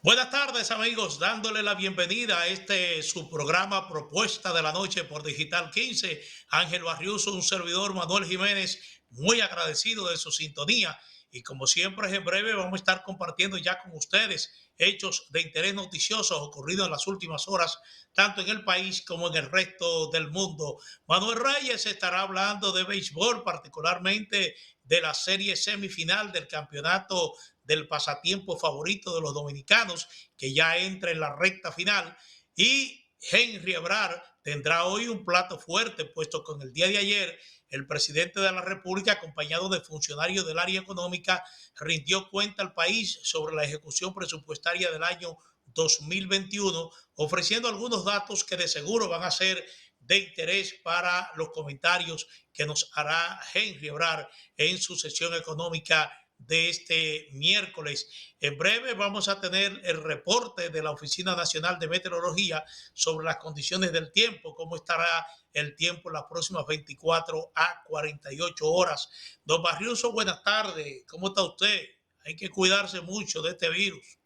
Buenas tardes amigos, dándole la bienvenida a este su programa Propuesta de la Noche por Digital 15. Ángel Barriuso, un servidor Manuel Jiménez, muy agradecido de su sintonía y como siempre en breve vamos a estar compartiendo ya con ustedes hechos de interés noticioso ocurridos en las últimas horas, tanto en el país como en el resto del mundo. Manuel Reyes estará hablando de béisbol, particularmente de la serie semifinal del campeonato del pasatiempo favorito de los dominicanos, que ya entra en la recta final. Y Henry Ebrar tendrá hoy un plato fuerte, puesto que en el día de ayer el presidente de la República, acompañado de funcionarios del área económica, rindió cuenta al país sobre la ejecución presupuestaria del año 2021, ofreciendo algunos datos que de seguro van a ser de interés para los comentarios que nos hará Henry Ebrar en su sesión económica de este miércoles. En breve vamos a tener el reporte de la Oficina Nacional de Meteorología sobre las condiciones del tiempo, cómo estará el tiempo en las próximas 24 a 48 horas. Don Barriuso, buenas tardes. ¿Cómo está usted? Hay que cuidarse mucho de este virus.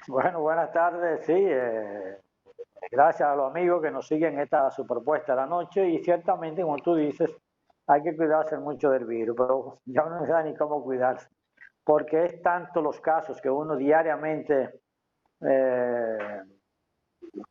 Bueno, buenas tardes, sí, gracias a los amigos que nos siguen esta su propuesta de la noche y ciertamente, como tú dices, hay que cuidarse mucho del virus, pero ya uno no sabe ni cómo cuidarse, porque es tanto los casos que uno diariamente eh,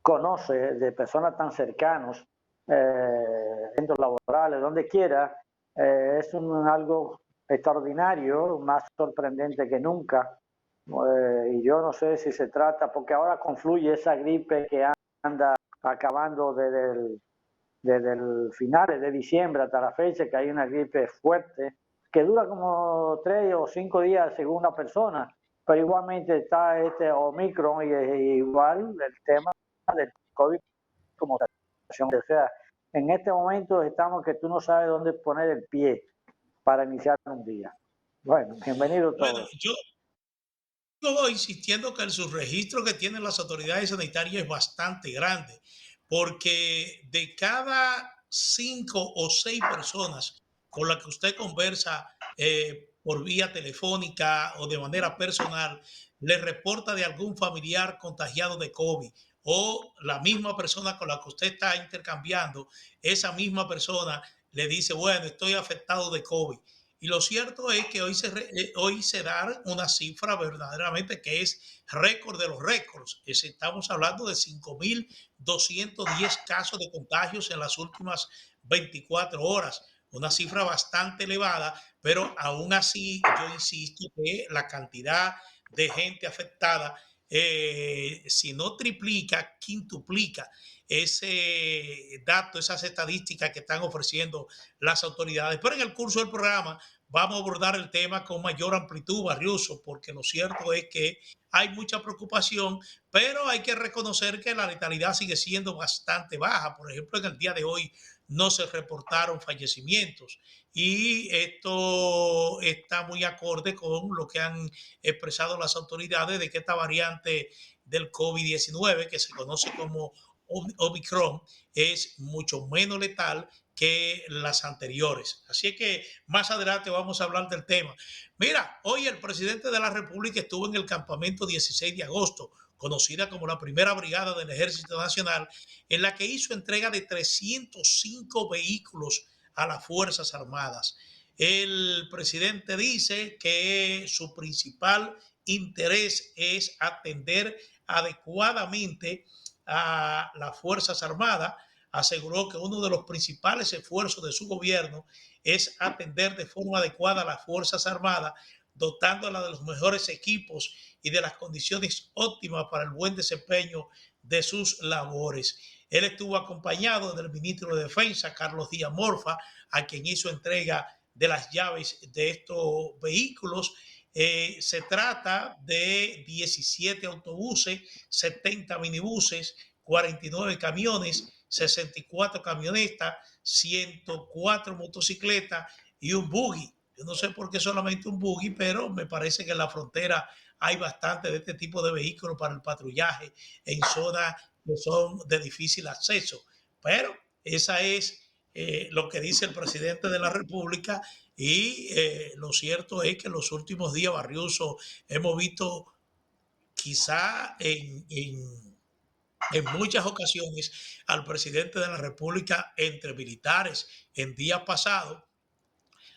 conoce de personas tan cercanos, centros laborales, donde quiera, es algo extraordinario, más sorprendente que nunca. Y yo no sé si se trata, porque ahora confluye esa gripe que anda acabando desde el finales de diciembre hasta la fecha, que hay una gripe fuerte, que dura como 3 o 5 días según la persona, pero igualmente está este Omicron y igual el tema del COVID como situación. O sea, en este momento estamos que tú no sabes dónde poner el pie para iniciar un día. Bueno, bienvenido Bueno, todos. yo sigo insistiendo que el subregistro que tienen las autoridades sanitarias es bastante grande, porque de cada 5 o 6 personas con las que usted conversa por vía telefónica o de manera personal, le reporta de algún familiar contagiado de COVID o la misma persona con la que usted está intercambiando, esa misma persona le dice, bueno, estoy afectado de COVID. Y lo cierto es que hoy se da una cifra verdaderamente que es récord de los récords. Estamos hablando de 5.210 casos de contagios en las últimas 24 horas. Una cifra bastante elevada, pero aún así yo insisto que la cantidad de gente afectada, si no triplica, quintuplica ese dato, esas estadísticas que están ofreciendo las autoridades. Pero en el curso del programa vamos a abordar el tema con mayor amplitud, Barriuso, porque lo cierto es que hay mucha preocupación, pero hay que reconocer que la letalidad sigue siendo bastante baja. Por ejemplo, en el día de hoy no se reportaron fallecimientos y esto está muy acorde con lo que han expresado las autoridades de que esta variante del COVID-19, que se conoce como Omicron, es mucho menos letal que las anteriores. Así que más adelante vamos a hablar del tema. Mira, hoy el presidente de la República estuvo en el campamento 16 de agosto, conocida como la primera brigada del Ejército Nacional, en la que hizo entrega de 305 vehículos a las Fuerzas Armadas. El presidente dice que su principal interés es atender adecuadamente a las Fuerzas Armadas. Aseguró que uno de los principales esfuerzos de su gobierno es atender de forma adecuada a las Fuerzas Armadas, dotándola de los mejores equipos y de las condiciones óptimas para el buen desempeño de sus labores. Él estuvo acompañado del ministro de Defensa, Carlos Díaz Morfa, a quien hizo entrega de las llaves de estos vehículos. Se trata de 17 autobuses, 70 minibuses, 49 camiones, 64 camionetas, 104 motocicletas y un buggy. Yo no sé por qué solamente un buggy, pero me parece que en la frontera hay bastante de este tipo de vehículos para el patrullaje en zonas que son de difícil acceso. Pero esa es lo que dice el presidente de la República y lo cierto es que en los últimos días, Barriuso, hemos visto quizá en muchas ocasiones al presidente de la República entre militares. En días pasados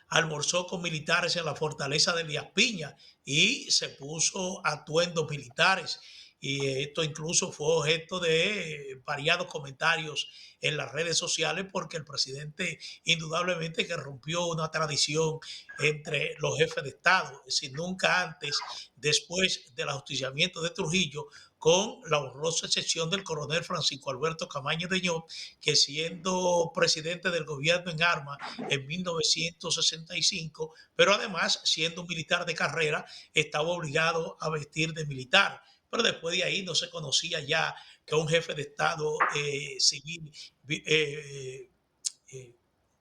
almorzó con militares en la fortaleza de Elías Piña y se puso atuendos militares. Y esto incluso fue objeto de variados comentarios en las redes sociales porque el presidente indudablemente que rompió una tradición entre los jefes de Estado. Es decir, nunca antes, después del ajusticiamiento de Trujillo, con la honrosa excepción del coronel Francisco Alberto Camaño Deñó, que siendo presidente del gobierno en armas en 1965, pero además, siendo un militar de carrera, estaba obligado a vestir de militar. Pero después de ahí no se conocía ya que un jefe de Estado civil eh,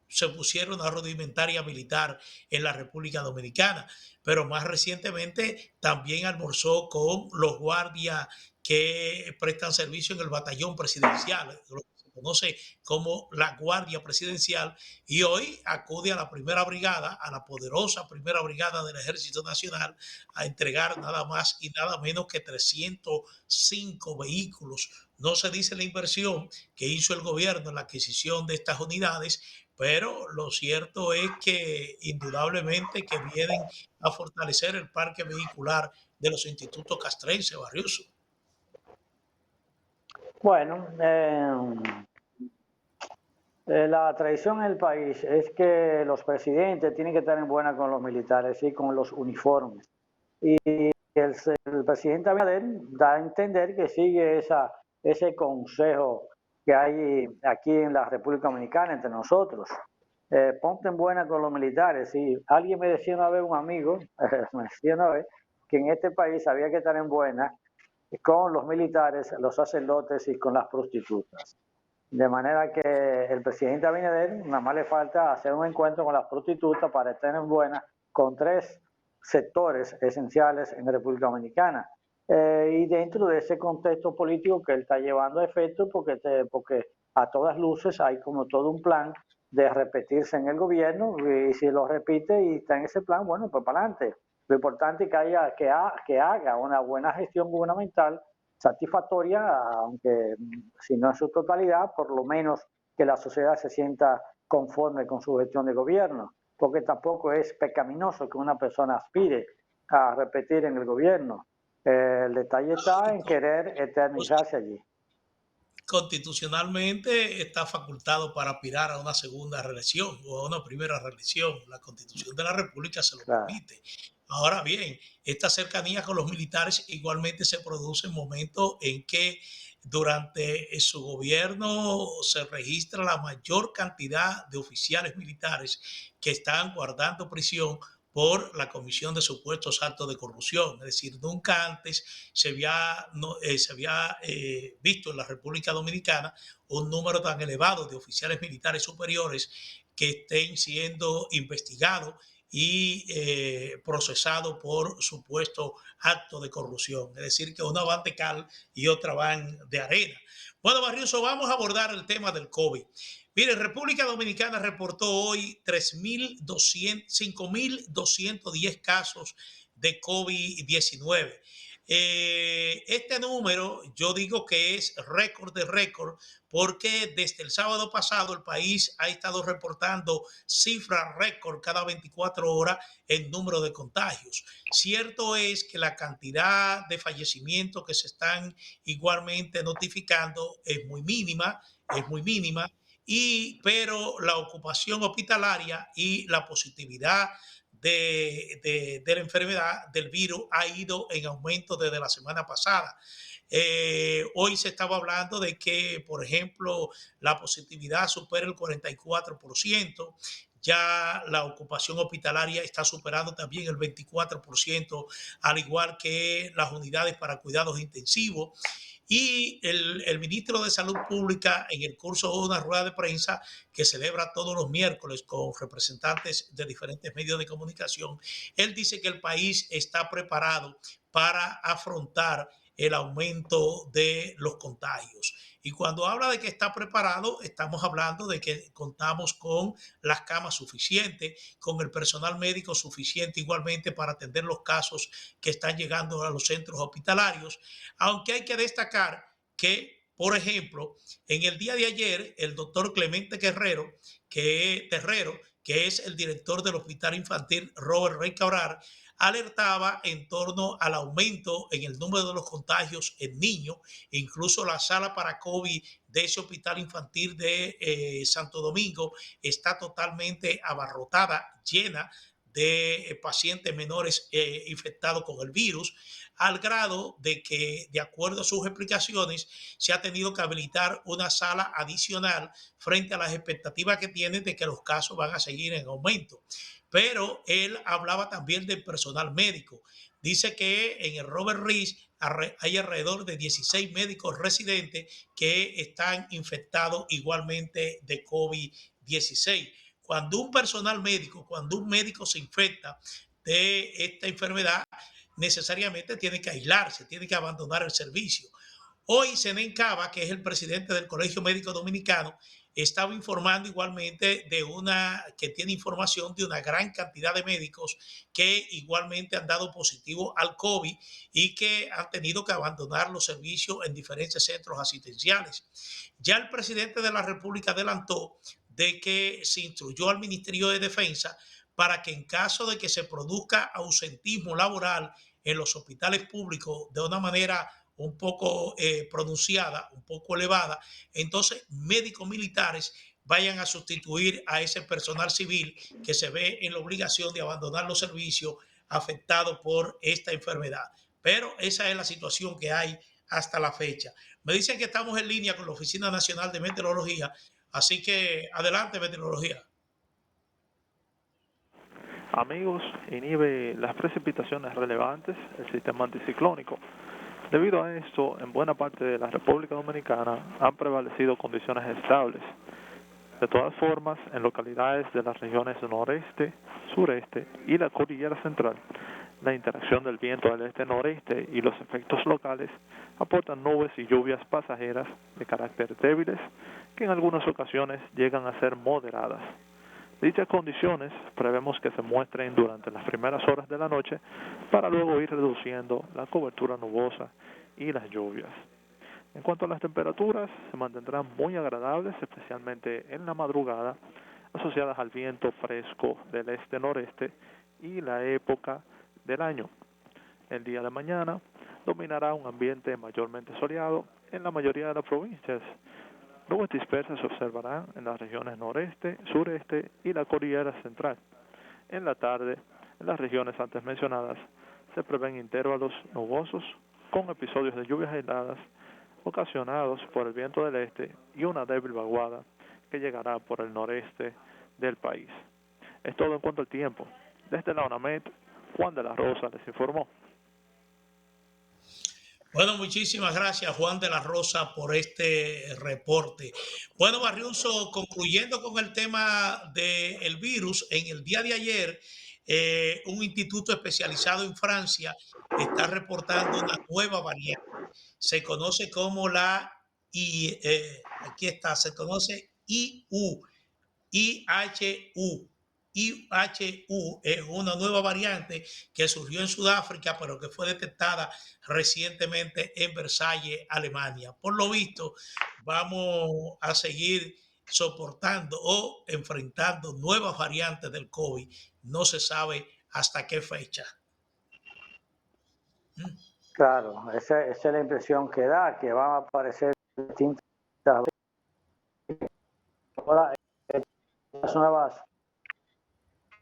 se pusiera una rudimentaria militar en la República Dominicana. Pero más recientemente también almorzó con los guardias que prestan servicio en el batallón presidencial, lo que se conoce como la Guardia Presidencial, y hoy acude a la primera brigada, a la poderosa primera brigada del Ejército Nacional, a entregar nada más y nada menos que 305 vehículos. No se dice la inversión que hizo el gobierno en la adquisición de estas unidades, pero lo cierto es que indudablemente que vienen a fortalecer el parque vehicular de los institutos castrenses, Barriuso. Bueno, la tradición en el país es que los presidentes tienen que estar en buena con los militares y con los uniformes. Y el presidente Abinader da a entender que sigue ese consejo que hay aquí en la República Dominicana entre nosotros. Ponte en buena con los militares. Y alguien me decía una vez, un amigo, me decía una vez, que en este país había que estar en buena con los militares, los sacerdotes y con las prostitutas. De manera que el presidente Abinader nada más le falta hacer un encuentro con las prostitutas para estar en buena con tres sectores esenciales en la República Dominicana. Y dentro de ese contexto político que él está llevando a efecto, porque a todas luces hay como todo un plan de repetirse en el gobierno, y si lo repite y está en ese plan, bueno, pues para adelante. Lo importante es que haga una buena gestión gubernamental satisfactoria, aunque si no en su totalidad, por lo menos que la sociedad se sienta conforme con su gestión de gobierno, porque tampoco es pecaminoso que una persona aspire a repetir en el gobierno. El detalle está en querer eternizarse allí. Constitucionalmente está facultado para aspirar a una segunda reelección o a una primera reelección. La Constitución de la República se lo Claro. permite. Ahora bien, esta cercanía con los militares igualmente se produce en momentos en que durante su gobierno se registra la mayor cantidad de oficiales militares que están guardando prisión por la comisión de supuestos actos de corrupción. Es decir, nunca antes se había visto en la República Dominicana un número tan elevado de oficiales militares superiores que estén siendo investigados y procesados por supuesto acto de corrupción. Es decir, que una van de cal y otra van de arena. Bueno, Barrioso, vamos a abordar el tema del COVID. Mire, República Dominicana reportó hoy 5.210 casos de COVID-19. Este número yo digo que es récord de récord porque desde el sábado pasado el país ha estado reportando cifras récord cada 24 horas en número de contagios. Cierto es que la cantidad de fallecimientos que se están igualmente notificando es muy mínima, pero la ocupación hospitalaria y la positividad de la enfermedad del virus ha ido en aumento desde la semana pasada. Hoy se estaba hablando de que, por ejemplo, la positividad supera el 44%, ya la ocupación hospitalaria está superando también el 24%, al igual que las unidades para cuidados intensivos. Y el ministro de Salud Pública, en el curso de una rueda de prensa que celebra todos los miércoles con representantes de diferentes medios de comunicación, él dice que el país está preparado para afrontar el aumento de los contagios. Y cuando habla de que está preparado, estamos hablando de que contamos con las camas suficientes, con el personal médico suficiente igualmente para atender los casos que están llegando a los centros hospitalarios, aunque hay que destacar que, por ejemplo, en el día de ayer, el doctor Clemente Terrero, que es el director del Hospital Infantil Robert Rey Cabral, alertaba en torno al aumento en el número de los contagios en niños. Incluso la sala para COVID de ese hospital infantil de Santo Domingo está totalmente abarrotada, llena de pacientes menores infectados con el virus, al grado de que, de acuerdo a sus explicaciones, se ha tenido que habilitar una sala adicional frente a las expectativas que tienen de que los casos van a seguir en aumento. Pero él hablaba también del personal médico. Dice que en el Robert Rees hay alrededor de 16 médicos residentes que están infectados igualmente de COVID-16. Cuando un médico se infecta de esta enfermedad, necesariamente tiene que aislarse, tiene que abandonar el servicio. Hoy Zenén Cava, que es el presidente del Colegio Médico Dominicano, estaba informando igualmente que tiene información de una gran cantidad de médicos que igualmente han dado positivo al COVID y que han tenido que abandonar los servicios en diferentes centros asistenciales. Ya el presidente de la República adelantó de que se instruyó al Ministerio de Defensa para que en caso de que se produzca ausentismo laboral en los hospitales públicos de una manera un poco pronunciada, un poco elevada, entonces médicos militares vayan a sustituir a ese personal civil que se ve en la obligación de abandonar los servicios afectados por esta enfermedad. Pero esa es la situación que hay hasta la fecha. Me dicen que estamos en línea con la Oficina Nacional de Meteorología, así que adelante, meteorología. Amigos, inhibe las precipitaciones relevantes el sistema anticiclónico. Debido a esto, en buena parte de la República Dominicana han prevalecido condiciones estables. De todas formas, en localidades de las regiones noreste, sureste y la cordillera central, la interacción del viento del este-noreste y los efectos locales aportan nubes y lluvias pasajeras de carácter débiles que en algunas ocasiones llegan a ser moderadas. Dichas condiciones prevemos que se muestren durante las primeras horas de la noche para luego ir reduciendo la cobertura nubosa y las lluvias. En cuanto a las temperaturas, se mantendrán muy agradables, especialmente en la madrugada, asociadas al viento fresco del este-noreste y la época del año. El día de mañana dominará un ambiente mayormente soleado en la mayoría de las provincias. Nubes dispersas se observarán en las regiones noreste, sureste y la cordillera central. En la tarde, en las regiones antes mencionadas, se prevén intervalos nubosos con episodios de lluvias aisladas ocasionados por el viento del este y una débil vaguada que llegará por el noreste del país. Es todo en cuanto al tiempo. Desde la ONAMED, Juan de la Rosa les informó. Bueno, muchísimas gracias, Juan de la Rosa, por este reporte. Bueno, Barriunso, concluyendo con el tema del virus, en el día de ayer, un instituto especializado en Francia está reportando una nueva variante. Se conoce como aquí está, se conoce IHU. IHU es una nueva variante que surgió en Sudáfrica, pero que fue detectada recientemente en Versalles, Alemania. Por lo visto, vamos a seguir soportando o enfrentando nuevas variantes del COVID. No se sabe hasta qué fecha. Claro, esa es la impresión que da, que van a aparecer distintas las nuevas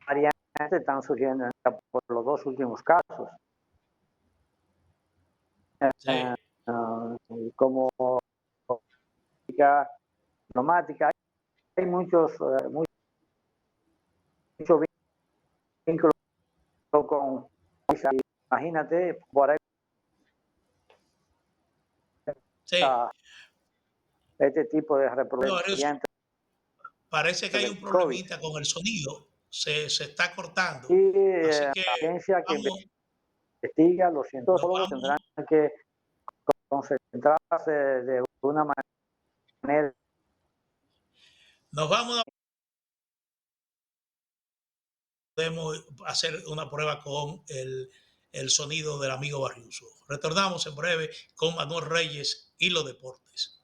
variantes están surgiendo por los dos últimos casos. Sí. Como neumática, hay muchos vínculos con, imagínate, por ahí Sí. este tipo de reproducción. Parece que hay un problemita con el sonido, se está cortando. Y así que la agencia que investiga, los científicos tendrán que concentrarse de una manera. Nos vamos a... Podemos hacer una prueba con el sonido del amigo Barriuso. Retornamos en breve con Manuel Reyes y los deportes.